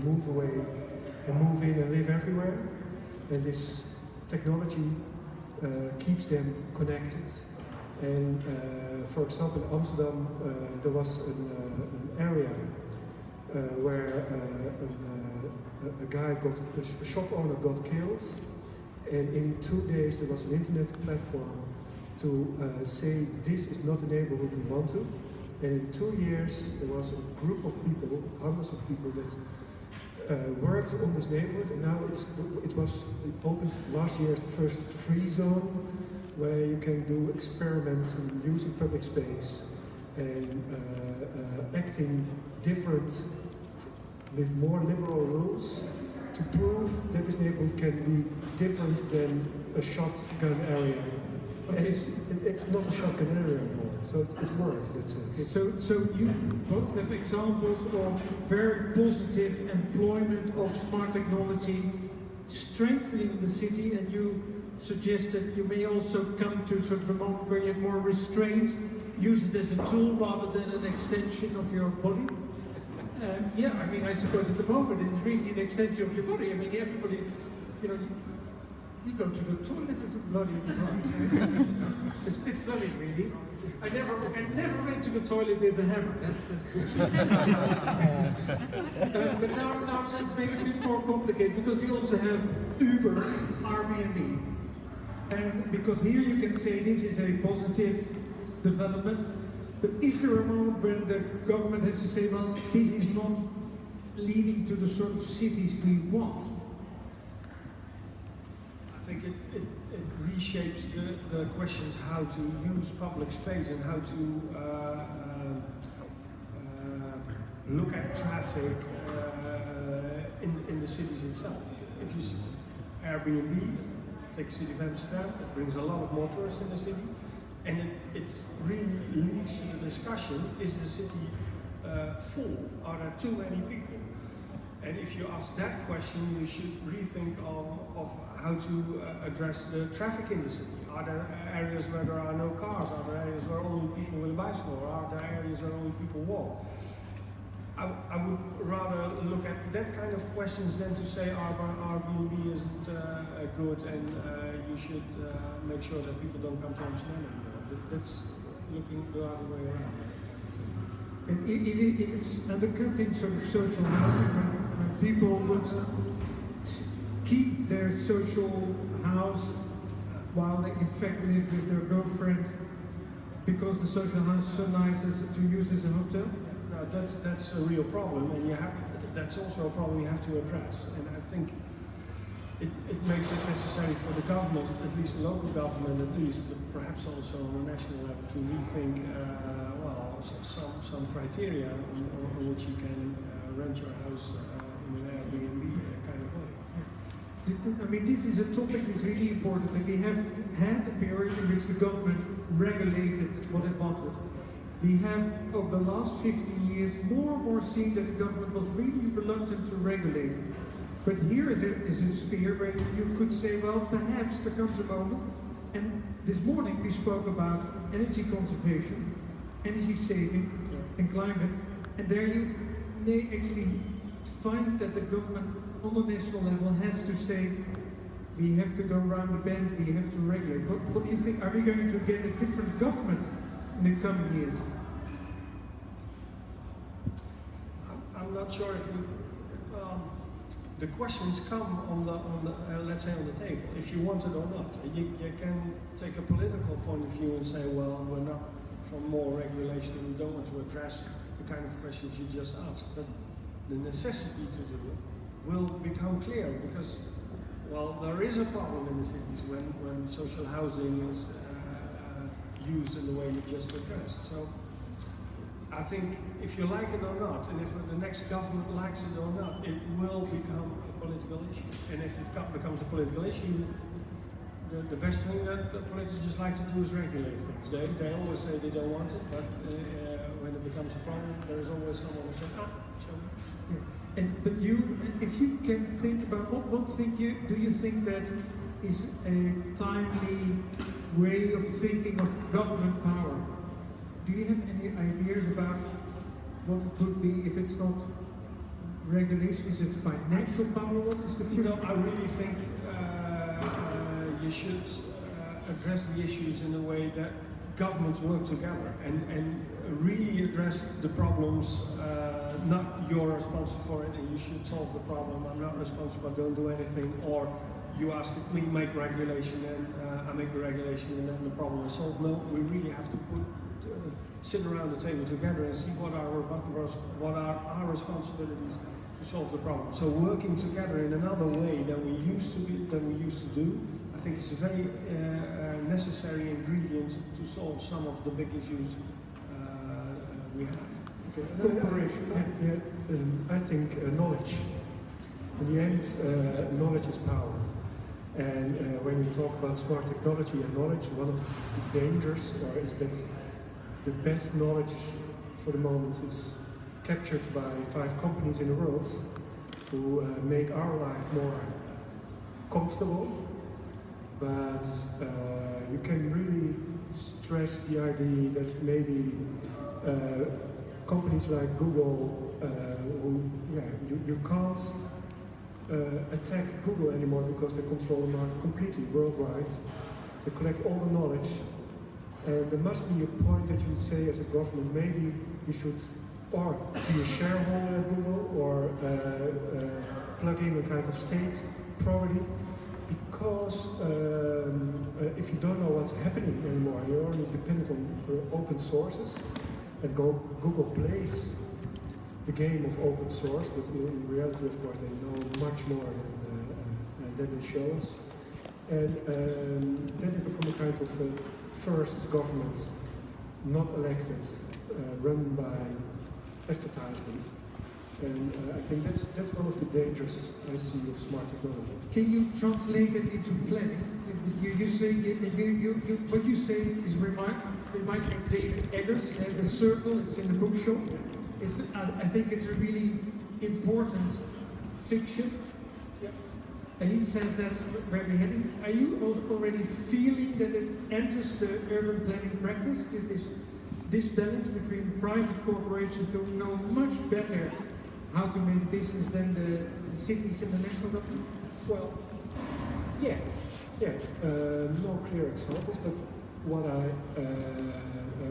move away and move in and live everywhere. And this technology keeps them connected. And for example, in Amsterdam, there was an area where a guy a shop owner got killed, and in 2 days there was an internet platform to say this is not the neighborhood we want to. And in 2 years there was a group of people, hundreds of people that worked on this neighborhood, and now it opened last year as the first free zone where you can do experiments in using public space and acting different with more liberal rules to prove that this neighborhood can be different than a shotgun area. Okay. And it's not a shotgun area anymore, so it worked in that sense. Okay, so you both have examples of very positive employment of smart technology strengthening the city, and you suggest that you may also come to sort of a moment where you have more restraint, use it as a tool rather than an extension of your body. Yeah, I mean, I suppose at the moment it's really an extension of your body. I mean, everybody, you know, you go to the toilet with a bloody device. It's a bit funny, really. I never went to the toilet with a hammer. But now let's make it a bit more complicated, because we also have Uber, Airbnb. And because here you can say this is a positive development, but is there a moment when the government has to say, well, this is not leading to the sort of cities we want? I think it reshapes the questions how to use public space and how to look at traffic in the cities itself. If you see Airbnb, take the city of Amsterdam, it brings a lot of more tourists in the city, and it really leads to the discussion, is the city full? Are there too many people? And if you ask that question, you should rethink of how to address the traffic in the city. Are there areas where there are no cars? Are there areas where only people with a bicycle? Or are there areas where only people walk? I would rather look at that kind of questions than to say Airbnb isn't good and you should make sure that people don't come to Amsterdam anymore. That's looking the other way around. And if it's undercutting sort of social housing, when people would keep their social house while they in fact live with their girlfriend because the social house is so nice as to use as a hotel? No, that's a real problem, and that's also a problem you have to address. And I think it makes it necessary for the government, at least the local government at least, but perhaps also on a national level, to rethink some criteria on which you can rent your house in an Airbnb kind of way. I mean, this is a topic that's really important, that we have had a period in which the government regulated what it wanted. We have, over the last 50 years, more and more seen that the government was really reluctant to regulate it. But here is a sphere where you could say, well, perhaps there comes a moment, and this morning we spoke about energy conservation, energy saving, and climate, and there you may actually find that the government on the national level has to say, we have to go around the bend, we have to regulate. What do you think? Are we going to get a different government in the coming years? I'm not sure if the questions come on the let's say on the table, if you want it or not. You can take a political point of view and say, well, we're not for more regulation and we don't want to address the kind of questions you just asked. But the necessity to do it will become clear because, well, there is a problem in the cities when social housing is used in the way you just addressed. So I think if you like it or not, and if the next government likes it or not, it will become a political issue. And if it becomes a political issue, the best thing that the politicians just like to do is regulate things. They always say they don't want it, but when it becomes a problem, there is always someone who says, show me. But if you can think about what do you think that is a timely way of thinking of government power? Do you have any ideas about what it would be if it's not regulation? Is it financial power? What is the future? I really think you should address the issues in a way that governments work together and really address the problems. Not you're responsible for it and you should solve the problem. I'm not responsible, don't do anything. Or you ask me make regulation and I make the regulation and then the problem is solved. No, we really have to sit around the table together and see what are our responsibilities to solve the problem. So working together in another way than we used to do, I think is a very necessary ingredient to solve some of the big issues we have. Okay. I think knowledge. In the end, knowledge is power. And when we talk about smart technology and knowledge, one of the dangers is that the best knowledge for the moment is captured by 5 companies in the world who make our life more comfortable, but you can really stress the idea that maybe companies like Google, you can't attack Google anymore because they control the market completely worldwide. They collect all the knowledge, and there must be a point that you say as a government, maybe you should or be a shareholder at Google or plug in a kind of state property, because if you don't know what's happening anymore, you're only dependent on open sources, and Google plays the game of open source, but in reality, of course, they know much more than they show us. And then they become a kind of first government, not elected, run by advertisement. And I think that's one of the dangers I see of smart technology. Can you translate it into planning? You say what you say is reminds me of David Eggers, the circle. It's in the bookshop. I think it's a really important fiction. Yeah. And he says that's very heavy. Are you already feeling that it enters the urban planning practice? Is this balance between private corporations who know much better how to make business than the cities and the national government? Well, no clear examples, but what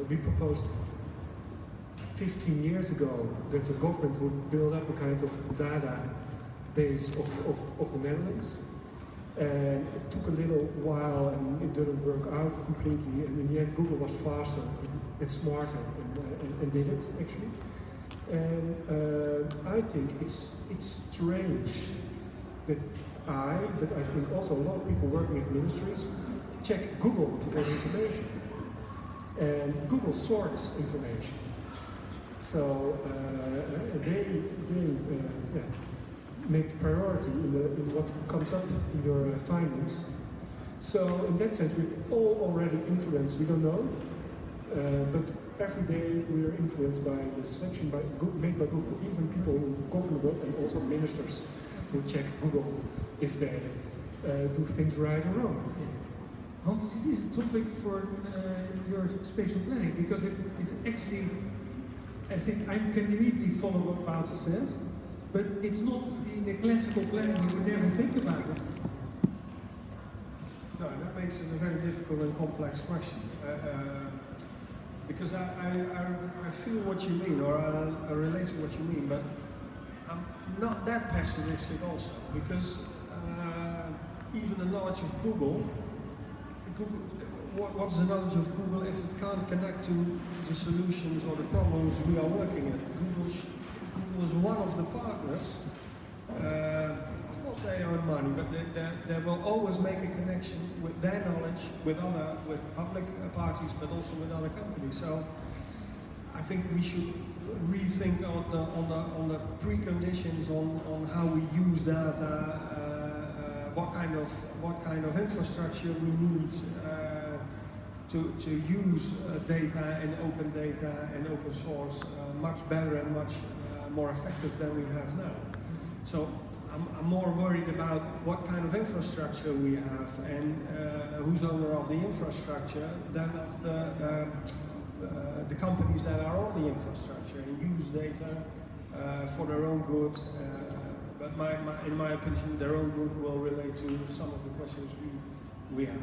we proposed 15 years ago, that the government would build up a kind of database of the Netherlands. And it took a little while and it didn't work out completely, and in the end Google was faster and smarter and did it actually. And I think it's strange that but I think also a lot of people working at ministries check Google to get information. And Google sorts information. So they make the priority in what comes up in your findings. So in that sense, we're all already influenced. We don't know, but every day we are influenced by the selection made by Google. Even people who govern the world and also ministers who check Google if they do things right or wrong. Hans, this is a topic for your spatial planning, because it's actually, I think I can immediately follow what Wouter says, but it's not in the classical planning, you would never think about it. No, that makes it a very difficult and complex question. Because I feel what you mean, or I relate to what you mean, but I'm not that pessimistic also, because even the knowledge of Google, what's the knowledge of Google if it can't connect to the solutions or the problems we are working at? Google is one of the partners. Of course they earn money, but they will always make a connection with their knowledge with public parties, but also with other companies. So I think we should rethink on the preconditions on how we use data, what kind of infrastructure we need to use data and open source much better and much more effective than we have now. So I'm more worried about what kind of infrastructure we have and who's owner of the infrastructure than of the companies that are on the infrastructure and use data for their own good. But in my opinion, their own good will relate to some of the questions we have.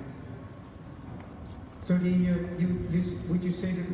So would you say that